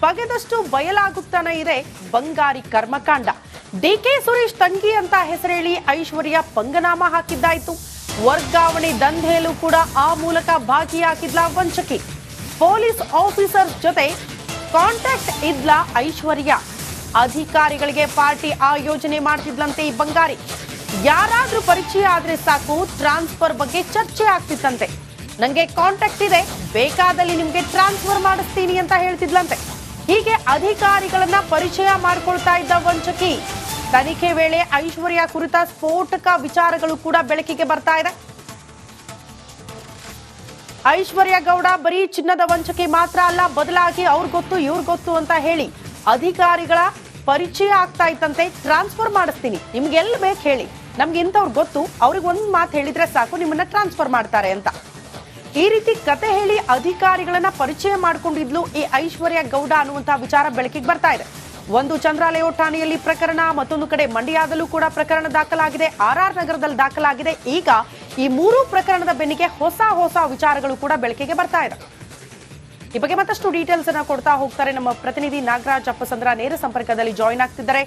ಬಗೆದಷ್ಟು ಬಯಲಾಗುತ್ತಾನೆ ಇದೆ ಬಂಗಾರಿ ಕರ್ಮಕಾಂಡ. ಡಿಕೆ ಸುರೇಶ್ ತಂಗಿ ಅಂತ ಹೆಸರೇಳಿ ಐಶ್ವರ್ಯ ಪಂಗನಾಮ ಹಾಕಿದ್ದಾಯ್ತು. ವರ್ಗಾವಣೆ ದಂಧೆಯಲ್ಲೂ ಕೂಡ ಆ ಮೂಲಕ ಭಾಗಿಯಾಗಿದ್ಲ ವಂಚಕಿ. ಪೊಲೀಸ್ ಆಫೀಸರ್ ಜೊತೆ ಕಾಂಟ್ಯಾಕ್ಟ್ ಇದ್ಲ ಐಶ್ವರ್ಯ. ಅಧಿಕಾರಿಗಳಿಗೆ ಪಾರ್ಟಿ ಆಯೋಜನೆ ಮಾಡ್ತಿದ್ಲಂತೆ ಈ ಬಂಗಾರಿ. ಯಾರಾದ್ರೂ ಪರಿಚಯ ಆದ್ರೆ ಸಾಕು ಟ್ರಾನ್ಸ್ಫರ್ ಬಗ್ಗೆ ಚರ್ಚೆ ಆಗ್ತಿತ್ತಂತೆ. ನಂಗೆ ಕಾಂಟ್ಯಾಕ್ಟ್ ಇದೆ, ಬೇಕಾದಲ್ಲಿ ನಿಮ್ಗೆ ಟ್ರಾನ್ಸ್ಫರ್ ಮಾಡಿಸ್ತೀನಿ ಅಂತ ಹೇಳ್ತಿದ್ಲಂತೆ. ಹೀಗೆ ಅಧಿಕಾರಿಗಳನ್ನ ಪರಿಚಯ ಮಾಡ್ಕೊಳ್ತಾ ಇದ್ದ ವಂಚಕಿ. ತನಿಖೆ ವೇಳೆ ಐಶ್ವರ್ಯ ಕುರಿತ ಸ್ಫೋಟಕ ವಿಚಾರಗಳು ಕೂಡ ಬೆಳಕಿಗೆ ಬರ್ತಾ ಇದೆ. ಐಶ್ವರ್ಯ ಗೌಡ ಬರೀ ಚಿನ್ನದ ವಂಚಕಿ ಮಾತ್ರ ಅಲ್ಲ, ಬದಲಾಗಿ ಅವ್ರ ಗೊತ್ತು ಇವ್ರ ಗೊತ್ತು ಅಂತ ಹೇಳಿ ಅಧಿಕಾರಿಗಳ ಪರಿಚಯ ಆಗ್ತಾ ಇತ್ತಂತೆ. ಟ್ರಾನ್ಸ್ಫರ್ ಮಾಡಿಸ್ತೀನಿ, ನಿಮ್ಗೆ ಎಲ್ಲಿ ಬೇಕು ಹೇಳಿ, ನಮ್ಗೆ ಇಂಥವ್ರು ಗೊತ್ತು, ಅವ್ರಿಗೆ ಒಂದು ಮಾತು ಹೇಳಿದ್ರೆ ಸಾಕು ನಿಮ್ಮನ್ನ ಟ್ರಾನ್ಸ್ಫರ್ ಮಾಡ್ತಾರೆ ಅಂತ. ಈ ರೀತಿ ಕತೆ ಹೇಳಿ ಅಧಿಕಾರಿಗಳನ್ನ ಪರಿಚಯ ಮಾಡ್ಕೊಂಡಿದ್ಲು ಈ ಐಶ್ವರ್ಯ ಗೌಡ ಅನ್ನುವಂತಹ ವಿಚಾರ ಬೆಳಕಿಗೆ ಬರ್ತಾ ಇದೆ. ಒಂದು ಚಂದ್ರಾಲಯ ಠಾಣೆಯಲ್ಲಿ ಪ್ರಕರಣ, ಮತ್ತೊಂದು ಕಡೆ ಮಂಡ್ಯದಲ್ಲೂ ಕೂಡ ಪ್ರಕರಣ ದಾಖಲಾಗಿದೆ, RR ನಗರದಲ್ಲಿ ದಾಖಲಾಗಿದೆ. ಈಗ ಈ ಮೂರು ಪ್ರಕರಣದ ಬೆನ್ನಿಗೆ ಹೊಸ ಹೊಸ ವಿಚಾರಗಳು ಕೂಡ ಬೆಳಕಿಗೆ ಬರ್ತಾ ಇದೆ. ಈ ಬಗ್ಗೆ ಮತ್ತಷ್ಟು ಡೀಟೇಲ್ಸ್ ಅನ್ನ ಕೊಡ್ತಾ ಹೋಗ್ತಾರೆ ನಮ್ಮ ಪ್ರತಿನಿಧಿ ನಾಗರಾಜ್ ಅಪ್ಪಸಂದ್ರ. ನೇರ ಸಂಪರ್ಕದಲ್ಲಿ ಜಾಯಿನ್ ಆಗ್ತಿದ್ದಾರೆ.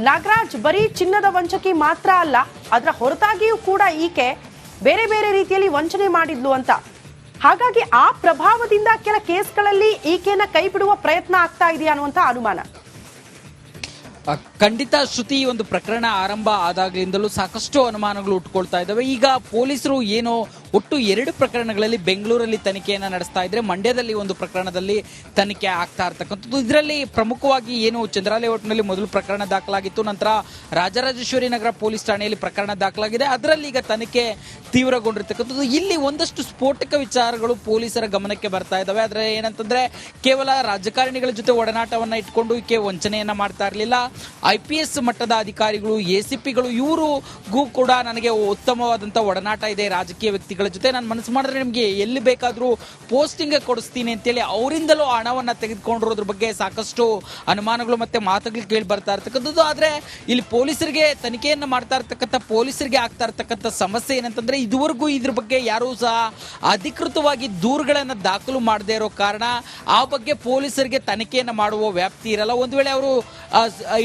ನಾಗರಾಜ್, ಬರೀ ಚಿನ್ನದ ವಂಚಕಿ ಮಾತ್ರ ಅಲ್ಲ, ಅದರ ಹೊರತಾಗಿಯೂ ಕೂಡ ಈಕೆ ಬೇರೆ ಬೇರೆ ರೀತಿಯಲ್ಲಿ ವಂಚನೆ ಮಾಡಿದ್ಲು ಅಂತ. ಹಾಗಾಗಿ ಆ ಪ್ರಭಾವದಿಂದ ಕೆಲ ಕೇಸ್ಗಳಲ್ಲಿ ಈಕೆನ ಕೈ ಬಿಡುವ ಪ್ರಯತ್ನ ಆಗ್ತಾ ಇದೆಯಾ ಅನ್ನುವಂತ ಅನುಮಾನ. ಖಂಡಿತ ಶ್ರುತಿ, ಒಂದು ಪ್ರಕರಣ ಆರಂಭ ಆದಾಗಲಿಂದಲೂ ಸಾಕಷ್ಟು ಅನುಮಾನಗಳು ಉಟ್ಕೊಳ್ತಾ ಇದ್ದಾವೆ. ಈಗ ಪೊಲೀಸರು ಏನು ಒಟ್ಟು 2 ಪ್ರಕರಣಗಳಲ್ಲಿ ಬೆಂಗಳೂರಲ್ಲಿ ತನಿಖೆಯನ್ನ ನಡೆಸ್ತಾ ಇದ್ರೆ, ಮಂಡ್ಯದಲ್ಲಿ ಒಂದು ಪ್ರಕರಣದಲ್ಲಿ ತನಿಖೆ ಆಗ್ತಾ ಇರ್ತಕ್ಕಂಥದ್ದು. ಇದರಲ್ಲಿ ಪ್ರಮುಖವಾಗಿ ಏನು ಚಂದ್ರಾಲಯ ಹೋಟೆಲ್ನಲ್ಲಿ ಮೊದಲು ಪ್ರಕರಣ ದಾಖಲಾಗಿತ್ತು, ನಂತರ ರಾಜರಾಜೇಶ್ವರಿ ನಗರ ಪೊಲೀಸ್ ಠಾಣೆಯಲ್ಲಿ ಪ್ರಕರಣ ದಾಖಲಾಗಿದೆ. ಅದರಲ್ಲಿ ಈಗ ತನಿಖೆ ತೀವ್ರಗೊಂಡಿರ್ತಕ್ಕಂಥದ್ದು. ಇಲ್ಲಿ ಒಂದಷ್ಟು ಸ್ಫೋಟಕ ವಿಚಾರಗಳು ಪೊಲೀಸರ ಗಮನಕ್ಕೆ ಬರ್ತಾ ಇದ್ದಾವೆ. ಆದ್ರೆ ಏನಂತಂದ್ರೆ, ಕೇವಲ ರಾಜಕಾರಣಿಗಳ ಜೊತೆ ಒಡನಾಟವನ್ನ ಇಟ್ಕೊಂಡು ಈಕೆ ವಂಚನೆಯನ್ನ ಮಾಡ್ತಾ ಇರಲಿಲ್ಲ. IPS ಮಟ್ಟದ ಅಧಿಕಾರಿಗಳು, ACPಗಳು ಇವರಿಗೂ ಕೂಡ ನನಗೆ ಉತ್ತಮವಾದಂತ ಒಡನಾಟ ಇದೆ ರಾಜಕೀಯ ವ್ಯಕ್ತಿಗಳ ಜೊತೆ. ನಾನು ಮನಸ್ಸು ಮಾಡಿದ್ರೆ ನಿಮ್ಗೆ ಎಲ್ಲಿ ಬೇಕಾದ್ರೂ ಪೋಸ್ಟಿಂಗ್ ಕೊಡಿಸ್ತೀನಿ ಅಂತೇಳಿ ಅವರಿಂದಲೂ ಹಣವನ್ನ ತೆಗೆದುಕೊಂಡಿರೋದ್ರ ಬಗ್ಗೆ ಸಾಕಷ್ಟು ಅನುಮಾನಗಳು ಮತ್ತೆ ಮಾತುಗಳು ಕೇಳಿ ಬರ್ತಾ ಇರ್ತಕ್ಕಂಥದ್ದು. ಆದ್ರೆ ಇಲ್ಲಿ ಪೊಲೀಸರಿಗೆ ತನಿಖೆಯನ್ನ ಮಾಡ್ತಾ ಇರ್ತಕ್ಕಂಥ ಪೊಲೀಸರಿಗೆ ಆಗ್ತಾ ಇರ್ತಕ್ಕಂಥ ಸಮಸ್ಯೆ ಏನಂತಂದ್ರೆ, ಇದುವರೆಗೂ ಇದ್ರ ಬಗ್ಗೆ ಯಾರೂ ಸಹ ಅಧಿಕೃತವಾಗಿ ದೂರುಗಳನ್ನ ದಾಖಲು ಮಾಡದೇ ಇರೋ ಕಾರಣ ಆ ಬಗ್ಗೆ ಪೊಲೀಸರಿಗೆ ತನಿಖೆಯನ್ನ ಮಾಡುವ ವ್ಯಾಪ್ತಿ ಇರಲ್ಲ. ಒಂದು ವೇಳೆ ಅವರು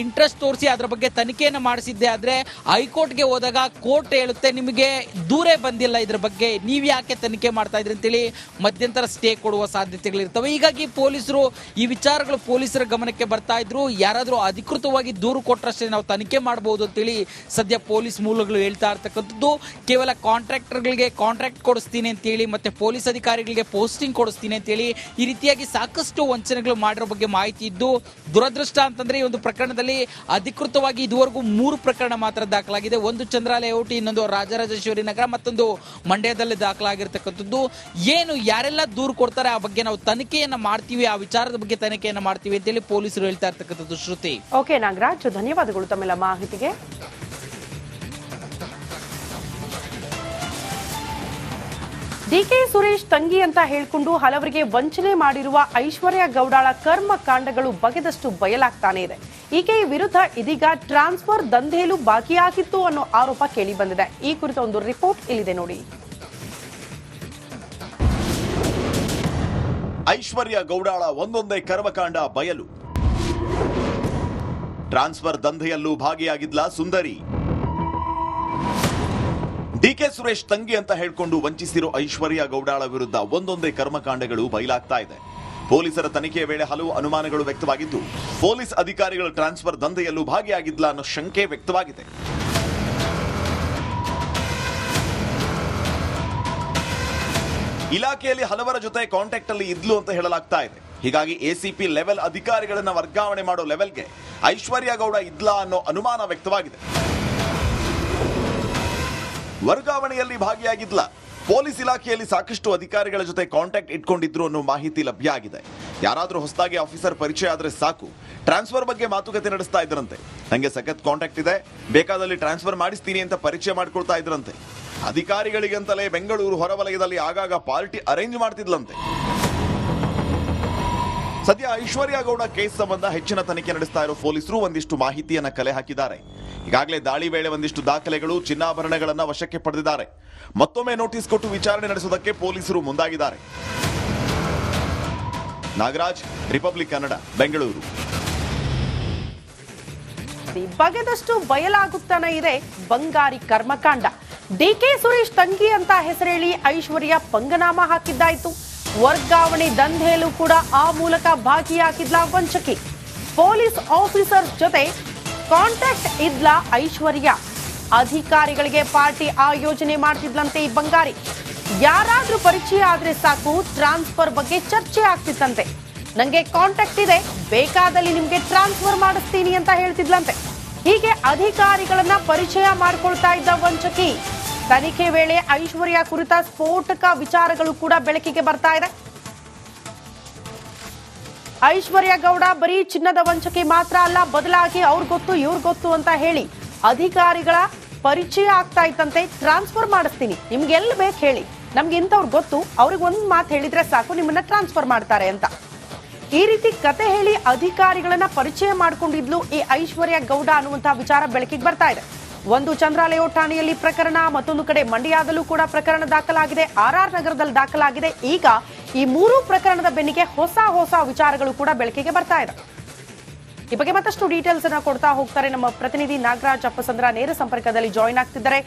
ಇಂಟ್ರೆಸ್ಟ್ ತೋರಿಸಿ ಅದರ ಬಗ್ಗೆ ತನಿಖೆಯನ್ನು ಮಾಡಿಸಿದ್ದೆ ಆದ್ರೆ ಹೈಕೋರ್ಟ್ಗೆ ಹೋದಾಗ ಕೋರ್ಟ್ ಹೇಳುತ್ತೆ, ನಿಮಗೆ ದೂರೇ ಬಂದಿಲ್ಲ ಇದ್ರ ಬಗ್ಗೆ, ನೀವ್ ಯಾಕೆ ತನಿಖೆ ಮಾಡ್ತಾ ಇದ್ರಿ ಅಂತೇಳಿ ಮಧ್ಯಂತರ ಸ್ಟೇ ಕೊಡುವ ಸಾಧ್ಯತೆಗಳಿರ್ತವೆ. ಹೀಗಾಗಿ ಪೊಲೀಸರು ಈ ವಿಚಾರಗಳು ಪೊಲೀಸರ ಗಮನಕ್ಕೆ ಬರ್ತಾ ಇದ್ರು. ಯಾರಾದ್ರೂ ಅಧಿಕೃತವಾಗಿ ದೂರು ಕೊಟ್ಟರಷ್ಟೇ ನಾವು ತನಿಖೆ ಮಾಡಬಹುದು ಅಂತೇಳಿ ಸದ್ಯ ಪೊಲೀಸ್ ಮೂಲಗಳು ಹೇಳ್ತಾ ಇರ್ತಕ್ಕಂಥದ್ದು. ಕೇವಲ ಕಾಂಟ್ರಾಕ್ಟರ್ಗಳಿಗೆ ಕಾಂಟ್ರಾಕ್ಟ್ ಕೊಡಿಸ್ತೀನಿ ಅಂತೇಳಿ ಮತ್ತೆ ಪೊಲೀಸ್ ಅಧಿಕಾರಿಗಳಿಗೆ ಪೋಸ್ಟಿಂಗ್ ಕೊಡಿಸ್ತೀನಿ ಅಂತೇಳಿ ಈ ರೀತಿಯಾಗಿ ಸಾಕಷ್ಟು ವಂಚನೆಗಳು ಮಾಡಿರೋ ಬಗ್ಗೆ ಮಾಹಿತಿ ಇದ್ದು, ದುರದೃಷ್ಟ ಅಂತಂದ್ರೆ ಈ ಒಂದು ಪ್ರಕರಣದಲ್ಲಿ ಅಧಿಕೃತವಾಗಿ ಇದುವರೆಗೂ 3 ಪ್ರಕರಣ ಮಾತ್ರ ದಾಖಲಾಗಿದೆ. ಒಂದು ಚಂದ್ರಾಲಯ ಔಟಿ, ಇನ್ನೊಂದು ರಾಜರಾಜೇಶ್ವರಿ ನಗರ, ಮತ್ತೊಂದು ಮಂಡ್ಯದಲ್ಲಿ ದಾಖಲಾಗಿರ್ತಕ್ಕಂಥದ್ದು. ಏನು ಯಾರೆಲ್ಲ ದೂರು ಕೊಡ್ತಾರೆ ಆ ಬಗ್ಗೆ ನಾವು ತನಿಖೆಯನ್ನ ಮಾಡ್ತೀವಿ, ಆ ವಿಚಾರದ ಬಗ್ಗೆ ತನಿಖೆಯನ್ನ ಮಾಡ್ತೀವಿ ಅಂತೇಳಿ ಪೊಲೀಸರು ಹೇಳ್ತಾ ಇರ್ತಕ್ಕಂಥದ್ದು. ಶ್ರುತಿ, ಓಕೆ ನಾಗರಾಜ್, ಧನ್ಯವಾದಗಳು ತಮ್ಮೆಲ್ಲ ಮಾಹಿತಿಗೆ. ಡಿಕೆ ಸುರೇಶ್ ತಂಗಿ ಅಂತ ಹೇಳಿಕೊಂಡು ಹಲವರಿಗೆ ವಂಚನೆ ಮಾಡಿರುವ ಐಶ್ವರ್ಯ ಗೌಡಳ ಕರ್ಮ ಕಾಂಡಗಳು ಬಗೆದಷ್ಟು ಬಯಲಾಗ್ತಾನೆ ಇದೆ. ಈಕೆಯ ವಿರುದ್ಧ ಇದೀಗ ಟ್ರಾನ್ಸ್ಫರ್ ದಂಧೆಯಲ್ಲೂ ಭಾಗಿಯಾಗಿತ್ತು ಅನ್ನೋ ಆರೋಪ ಕೇಳಿ ಬಂದಿದೆ. ಈ ಕುರಿತ ಒಂದು ರಿಪೋರ್ಟ್ ಇಲ್ಲಿದೆ ನೋಡಿ. ಐಶ್ವರ್ಯ ಗೌಡಳ ಒಂದೊಂದೇ ಕರ್ಮಕಾಂಡ ಬಯಲು. ಟ್ರಾನ್ಸ್ಫರ್ ದಂಧೆಯಲ್ಲೂ ಭಾಗಿಯಾಗಿದ್ಲ ಸುಂದರಿ. ಡಿಕೆ ಸುರೇಶ್ ತಂಗಿ ಅಂತ ಹೇಳ್ಕೊಂಡು ವಂಚಿಸಿರೋ ಐಶ್ವರ್ಯ ಗೌಡಾಳ ವಿರುದ್ಧ ಒಂದೊಂದೇ ಕರ್ಮಕಾಂಡಗಳು ಬಯಲಾಗ್ತಾ ಇದೆ. ಪೊಲೀಸರ ತನಿಖೆಯ ವೇಳೆ ಹಲವು ಅನುಮಾನಗಳು ವ್ಯಕ್ತವಾಗಿದ್ದು, ಪೊಲೀಸ್ ಅಧಿಕಾರಿಗಳ ಟ್ರಾನ್ಸ್ಫರ್ ದಂಧೆಯಲ್ಲೂ ಭಾಗಿಯಾಗಿದ್ಲ ಅನ್ನೋ ಶಂಕೆ ವ್ಯಕ್ತವಾಗಿದೆ. ಇಲಾಖೆಯಲ್ಲಿ ಹಲವರ ಜೊತೆ ಕಾಂಟ್ಯಾಕ್ಟ್ ಅಲ್ಲಿ ಇದ್ಲು ಅಂತ ಹೇಳಲಾಗ್ತಾ ಇದೆ. ಹೀಗಾಗಿ ACP ಲೆವೆಲ್ ಅಧಿಕಾರಿಗಳನ್ನ ವರ್ಗಾವಣೆ ಮಾಡೋ ಲೆವೆಲ್ಗೆ ಐಶ್ವರ್ಯ ಗೌಡ ಇದ್ಲಾ ಅನ್ನೋ ಅನುಮಾನ ವ್ಯಕ್ತವಾಗಿದೆ. ವರ್ಗಾವಣೆಯಲ್ಲಿ ಭಾಗಿಯಾಗಿದ್ಲ. ಪೊಲೀಸ್ ಇಲಾಖೆಯಲ್ಲಿ ಸಾಕಷ್ಟು ಅಧಿಕಾರಿಗಳ ಜೊತೆ ಕಾಂಟ್ಯಾಕ್ಟ್ ಇಟ್ಕೊಂಡಿದ್ರು ಅನ್ನೋ ಮಾಹಿತಿ ಲಭ್ಯ ಆಗಿದೆ. ಯಾರಾದ್ರೂ ಹೊಸದಾಗಿ ಆಫೀಸರ್ ಪರಿಚಯ ಆದ್ರೆ ಸಾಕು ಟ್ರಾನ್ಸ್ಫರ್ ಬಗ್ಗೆ ಮಾತುಕತೆ ನಡೆಸ್ತಾ ಇದ್ರಂತೆ. ನಂಗೆ ಸಖತ್ ಕಾಂಟ್ಯಾಕ್ಟ್ ಇದೆ, ಬೇಕಾದಲ್ಲಿ ಟ್ರಾನ್ಸ್ಫರ್ ಮಾಡಿಸ್ತೀನಿ ಅಂತ ಪರಿಚಯ ಮಾಡ್ಕೊಳ್ತಾ ಇದ್ರಂತೆ. ಅಧಿಕಾರಿಗಳಿಗಂತಲೇ ಬೆಂಗಳೂರು ಹೊರವಲಯದಲ್ಲಿ ಆಗಾಗ ಪಾರ್ಟಿ ಅರೇಂಜ್ ಮಾಡ್ತಿದ್ಲಂತೆ. ಸದ್ಯ ಐಶ್ವರ್ಯ ಗೌಡ ಕೇಸ್ ಸಂಬಂಧ ಹೆಚ್ಚಿನ ತನಿಖೆ ನಡೆಸ್ತಾ ಇರೋ ಪೊಲೀಸರು ಒಂದಿಷ್ಟು ಮಾಹಿತಿಯನ್ನ ಕಲೆ ಹಾಕಿದ್ದಾರೆ. ಈಗಾಗಲೇ ದಾಳಿ ವೇಳೆ ಒಂದಿಷ್ಟು ದಾಖಲೆಗಳು, ಚಿನ್ನಾಭರಣಗಳನ್ನ ವಶಕ್ಕೆ ಪಡೆದಿದ್ದಾರೆ. ಮತ್ತೊಮ್ಮೆ ನೋಟಿಸ್ ಕೊಟ್ಟು ವಿಚಾರಣೆ ನಡೆಸುವುದಕ್ಕೆ ಪೊಲೀಸರು ಮುಂದಾಗಿದ್ದಾರೆ. ನಾಗರಾಜ್, ರಿಪಬ್ಲಿಕ್ ಕನ್ನಡ, ಬೆಂಗಳೂರು. ಬಗೆದಷ್ಟು ಬಯಲಾಗುತ್ತಾನೆ ಇದೆ ಬಂಗಾರಿ ಕರ್ಮಕಾಂಡ. ಡಿಕೆ ಸುರೇಶ್ ತಂಗಿ ಅಂತ ಹೆಸರೇಳಿ ಐಶ್ವರ್ಯ ಪಂಗನಾಮ ಹಾಕಿದ್ದಾಯ್ತು. ವರ್ಗಾವಣೆ ದಂಧೆಯಲ್ಲೂ ಕೂಡ ಆ ಮೂಲಕ ಭಾಗಿಯಾಗಿದ್ಲ ವಂಚಕಿ. ಪೊಲೀಸ್ ಆಫೀಸರ್ ಜೊತೆ ಕಾಂಟ್ಯಾಕ್ಟ್ ಇದ್ಲ ಐಶ್ವರ್ಯ. ಅಧಿಕಾರಿಗಳಿಗೆ ಪಾರ್ಟಿ ಆಯೋಜನೆ ಮಾಡ್ತಿದ್ಲಂತೆ ಈ ಬಂಗಾರಿ. ಯಾರಾದ್ರೂ ಪರಿಚಯ ಆದ್ರೆ ಸಾಕು ಟ್ರಾನ್ಸ್ಫರ್ ಬಗ್ಗೆ ಚರ್ಚೆ ಆಗ್ತಿತ್ತಂತೆ. ನಂಗೆ ಕಾಂಟ್ಯಾಕ್ಟ್ ಇದೆ, ಬೇಕಾದಲ್ಲಿ ನಿಮ್ಗೆ ಟ್ರಾನ್ಸ್ಫರ್ ಮಾಡಿಸ್ತೀನಿ ಅಂತ ಹೇಳ್ತಿದ್ಲಂತೆ. ಹೀಗೆ ಅಧಿಕಾರಿಗಳನ್ನ ಪರಿಚಯ ಮಾಡ್ಕೊಳ್ತಾ ಇದ್ದ ವಂಚಕಿ. ತನಿಖೆ ವೇಳೆ ಐಶ್ವರ್ಯ ಕುರಿತ ಸ್ಫೋಟಕ ವಿಚಾರಗಳು ಕೂಡ ಬೆಳಕಿಗೆ ಬರ್ತಾ ಇದೆ. ಐಶ್ವರ್ಯ ಗೌಡ ಬರೀ ಚಿನ್ನದ ವಂಚಕಿ ಮಾತ್ರ ಅಲ್ಲ, ಬದಲಾಗಿ ಅವ್ರ ಗೊತ್ತು ಇವ್ರ ಗೊತ್ತು ಅಂತ ಹೇಳಿ ಅಧಿಕಾರಿಗಳ ಪರಿಚಯ ಆಗ್ತಾ ಇತ್ತಂತೆ. ಟ್ರಾನ್ಸ್ಫರ್ ಮಾಡಿಸ್ತೀನಿ, ನಿಮ್ಗೆ ಎಲ್ಲಿ ಬೇಕು ಹೇಳಿ, ನಮ್ಗೆ ಇಂಥವ್ರು ಗೊತ್ತು, ಅವ್ರಿಗೆ ಒಂದ್ ಮಾತು ಹೇಳಿದ್ರೆ ಸಾಕು ನಿಮ್ಮನ್ನ ಟ್ರಾನ್ಸ್ಫರ್ ಮಾಡ್ತಾರೆ ಅಂತ. ಈ ರೀತಿ ಕತೆ ಹೇಳಿ ಅಧಿಕಾರಿಗಳನ್ನ ಪರಿಚಯ ಮಾಡ್ಕೊಂಡಿದ್ಲು ಈ ಐಶ್ವರ್ಯ ಗೌಡ ಅನ್ನುವಂತಹ ವಿಚಾರ ಬೆಳಕಿಗೆ ಬರ್ತಾ ಇದೆ. ಒಂದು ಚಂದ್ರಾಲಯ ಠಾಣೆಯಲ್ಲಿ ಪ್ರಕರಣ, ಮತ್ತೊಂದು ಕಡೆ ಮಂಡ್ಯದಲ್ಲೂ ಕೂಡ ಪ್ರಕರಣ ದಾಖಲಾಗಿದೆ, RR ನಗರದಲ್ಲಿ ದಾಖಲಾಗಿದೆ. ಈಗ ಈ ಮೂರು ಪ್ರಕರಣದ ಬೆನ್ನಿಗೆ ಹೊಸ ಹೊಸ ವಿಚಾರಗಳು ಕೂಡ ಬೆಳಕಿಗೆ ಬರ್ತಾ ಇದೆ. ಈ ಬಗ್ಗೆ ಮತ್ತಷ್ಟು ಡೀಟೇಲ್ಸ್ ಅನ್ನ ಕೊಡ್ತಾ ಹೋಗ್ತಾರೆ ನಮ್ಮ ಪ್ರತಿನಿಧಿ ನಾಗರಾಜ್ ಅಪ್ಪಸಂದ್ರ. ನೇರ ಸಂಪರ್ಕದಲ್ಲಿ ಜಾಯಿನ್ ಆಗ್ತಿದ್ದಾರೆ.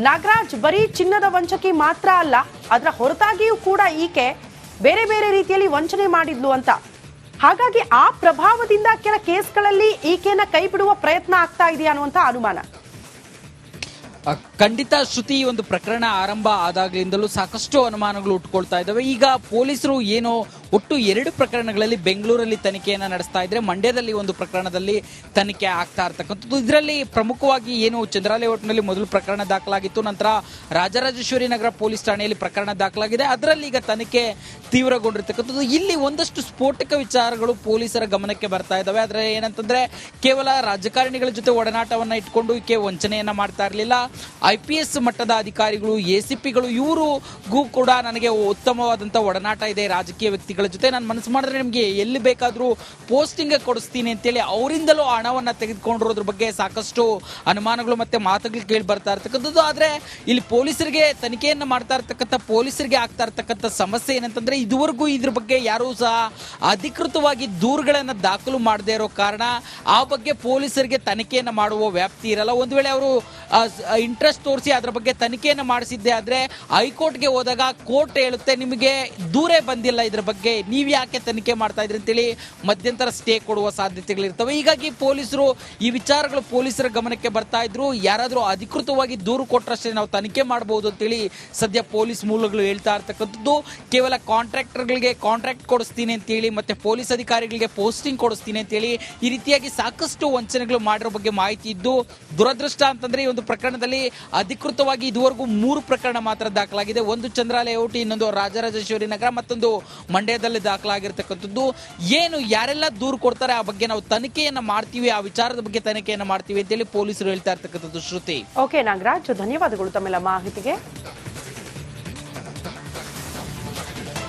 ನಾಗರಾಜ್, ಬರೀ ಚಿನ್ನದ ವಂಚಕಿ ಮಾತ್ರ ಅಲ್ಲ, ಅದರ ಹೊರತಾಗಿಯೂ ಕೂಡ ಈಕೆ ಬೇರೆ ಬೇರೆ ರೀತಿಯಲ್ಲಿ ವಂಚನೆ ಮಾಡಿದ್ಲು ಅಂತ. ಹಾಗಾಗಿ ಆ ಪ್ರಭಾವದಿಂದ ಕೆಲ ಕೇಸ್ಗಳಲ್ಲಿ ಈಕೆನ ಕೈ ಬಿಡುವ ಪ್ರಯತ್ನ ಆಗ್ತಾ ಇದೆಯಾ ಅನ್ನುವಂತ ಅನುಮಾನ. ಖಂಡಿತ ಶ್ರುತಿ, ಈ ಒಂದು ಪ್ರಕರಣ ಆರಂಭ ಆದಾಗಲಿಂದಲೂ ಸಾಕಷ್ಟು ಅನುಮಾನಗಳು ಹುಟ್ಟುಕೊಳ್ತಾ ಇದ್ದಾವೆ. ಈಗ ಪೊಲೀಸರು ಏನು ಒಟ್ಟು 2 ಪ್ರಕರಣಗಳಲ್ಲಿ ಬೆಂಗಳೂರಲ್ಲಿ ತನಿಖೆಯನ್ನ ನಡೆಸ್ತಾ ಇದ್ರೆ, ಮಂಡ್ಯದಲ್ಲಿ ಒಂದು ಪ್ರಕರಣದಲ್ಲಿ ತನಿಖೆ ಆಗ್ತಾ ಇರ್ತಕ್ಕಂಥದ್ದು. ಇದರಲ್ಲಿ ಪ್ರಮುಖವಾಗಿ ಏನು ಚಂದ್ರಾಲೇಔಟ್ನಲ್ಲಿ ಮೊದಲು ಪ್ರಕರಣ ದಾಖಲಾಗಿತ್ತು, ನಂತರ ರಾಜರಾಜೇಶ್ವರಿ ನಗರ ಪೊಲೀಸ್ ಠಾಣೆಯಲ್ಲಿ ಪ್ರಕರಣ ದಾಖಲಾಗಿದೆ. ಅದರಲ್ಲಿ ಈಗ ತನಿಖೆ ತೀವ್ರಗೊಂಡಿರ್ತಕ್ಕಂಥದ್ದು. ಇಲ್ಲಿ ಒಂದಷ್ಟು ಸ್ಫೋಟಕ ವಿಚಾರಗಳು ಪೊಲೀಸರ ಗಮನಕ್ಕೆ ಬರ್ತಾ ಇದ್ದಾವೆ. ಆದ್ರೆ ಏನಂತಂದ್ರೆ, ಕೇವಲ ರಾಜಕಾರಣಿಗಳ ಜೊತೆ ಒಡನಾಟವನ್ನ ಇಟ್ಕೊಂಡು ಈಕೆ ವಂಚನೆಯನ್ನ ಮಾಡ್ತಾ ಇರಲಿಲ್ಲ. IPS ಮಟ್ಟದ ಅಧಿಕಾರಿಗಳು, ACPಗಳು ಇವರಿಗೂ ಕೂಡ ನನಗೆ ಉತ್ತಮವಾದಂತ ಒಡನಾಟ ಇದೆ ರಾಜಕೀಯ ವ್ಯಕ್ತಿಗಳ ಜೊತೆ. ನಾನು ಮನಸ್ಸು ಮಾಡಿದ್ರೆ ನಿಮಗೆ ಎಲ್ಲಿ ಬೇಕಾದ್ರೂ ಪೋಸ್ಟಿಂಗ್ ಕೊಡಿಸ್ತೀನಿ ಅಂತೇಳಿ ಅವರಿಂದಲೂ ಹಣವನ್ನ ತೆಗೆದುಕೊಂಡಿರೋದ್ರ ಬಗ್ಗೆ ಸಾಕಷ್ಟು ಅನುಮಾನಗಳು ಮತ್ತೆ ಮಾತುಗಳು ಕೇಳಿ ಬರ್ತಾ ಇರ್ತಕ್ಕಂಥದ್ದು. ಆದ್ರೆ ಇಲ್ಲಿ ಪೊಲೀಸರಿಗೆ ತನಿಖೆಯನ್ನ ಮಾಡ್ತಾ ಇರ್ತಕ್ಕಂಥ ಪೊಲೀಸರಿಗೆ ಆಗ್ತಾ ಇರ್ತಕ್ಕಂಥ ಸಮಸ್ಯೆ ಏನಂತಂದ್ರೆ, ಇದುವರೆಗೂ ಇದ್ರ ಬಗ್ಗೆ ಯಾರೂ ಸಹ ಅಧಿಕೃತವಾಗಿ ದೂರುಗಳನ್ನ ದಾಖಲು ಮಾಡದೇ ಇರೋ ಕಾರಣ ಆ ಬಗ್ಗೆ ಪೊಲೀಸರಿಗೆ ತನಿಖೆಯನ್ನ ಮಾಡುವ ವ್ಯಾಪ್ತಿ ಇರಲ್ಲ. ಒಂದು ವೇಳೆ ಅವರು ಇಂಟ್ರೆಸ್ಟ್ ತೋರಿಸಿ ಅದರ ಬಗ್ಗೆ ತನಿಖೆಯನ್ನು ಮಾಡಿಸಿದ್ದೆ ಆದ್ರೆ ಹೈಕೋರ್ಟ್ಗೆ ಹೋದಾಗ ಕೋರ್ಟ್ ಹೇಳುತ್ತೆ, ನಿಮಗೆ ದೂರೇ ಬಂದಿಲ್ಲ ಇದ್ರ ಬಗ್ಗೆ, ನೀವು ಯಾಕೆ ತನಿಖೆ ಮಾಡ್ತಾ ಇದ್ರಿ ಅಂತೇಳಿ ಮಧ್ಯಂತರ ಸ್ಟೇ ಕೊಡುವ ಸಾಧ್ಯತೆಗಳಿರ್ತವೆ. ಹೀಗಾಗಿ ಪೊಲೀಸರು ಈ ವಿಚಾರಗಳು ಪೊಲೀಸರ ಗಮನಕ್ಕೆ ಬರ್ತಾ ಇದ್ರು. ಯಾರಾದ್ರೂ ಅಧಿಕೃತವಾಗಿ ದೂರು ಕೊಟ್ಟರಷ್ಟೇ ನಾವು ತನಿಖೆ ಮಾಡಬಹುದು ಅಂತೇಳಿ ಸದ್ಯ ಪೊಲೀಸ್ ಮೂಲಗಳು ಹೇಳ್ತಾ ಇರ್ತಕ್ಕಂಥದ್ದು. ಕೇವಲ ಕಾಂಟ್ರಾಕ್ಟರ್ಗಳಿಗೆ ಕಾಂಟ್ರಾಕ್ಟ್ ಕೊಡಿಸ್ತೀನಿ ಅಂತೇಳಿ ಮತ್ತೆ ಪೊಲೀಸ್ ಅಧಿಕಾರಿಗಳಿಗೆ ಪೋಸ್ಟಿಂಗ್ ಕೊಡಿಸ್ತೀನಿ ಅಂತೇಳಿ ಈ ರೀತಿಯಾಗಿ ಸಾಕಷ್ಟು ವಂಚನೆಗಳು ಮಾಡಿರೋ ಬಗ್ಗೆ ಮಾಹಿತಿ ಇದ್ದು, ದುರದೃಷ್ಟ ಅಂತಂದ್ರೆ ಈ ಒಂದು ಪ್ರಕರಣದಲ್ಲಿ ಅಧಿಕೃತವಾಗಿ ಇದುವರೆಗೂ 3 ಪ್ರಕರಣ ಮಾತ್ರ ದಾಖಲಾಗಿದೆ. ಒಂದು ಚಂದ್ರಾಲೇಔಟ್, ಇನ್ನೊಂದು ರಾಜರಾಜೇಶ್ವರಿ ನಗರ, ಮತ್ತೊಂದು ಮಂಡ್ಯದಲ್ಲಿ ದಾಖಲಾಗಿರ್ತಕ್ಕಂಥದ್ದು. ಏನು ಯಾರೆಲ್ಲ ದೂರು ಕೊಡ್ತಾರೆ ಆ ಬಗ್ಗೆ ನಾವು ತನಿಖೆಯನ್ನ ಮಾಡ್ತೀವಿ, ಆ ವಿಚಾರದ ಬಗ್ಗೆ ತನಿಖೆಯನ್ನ ಮಾಡ್ತೀವಿ ಅಂತೇಳಿ ಪೊಲೀಸರು ಹೇಳ್ತಾ ಇರ್ತಕ್ಕಂಥದ್ದು. ಶ್ರುತಿ, ಓಕೆ ನಾಗರಾಜ್, ಧನ್ಯವಾದಗಳು ತಮ್ಮೆಲ್ಲ ಮಾಹಿತಿಗೆ.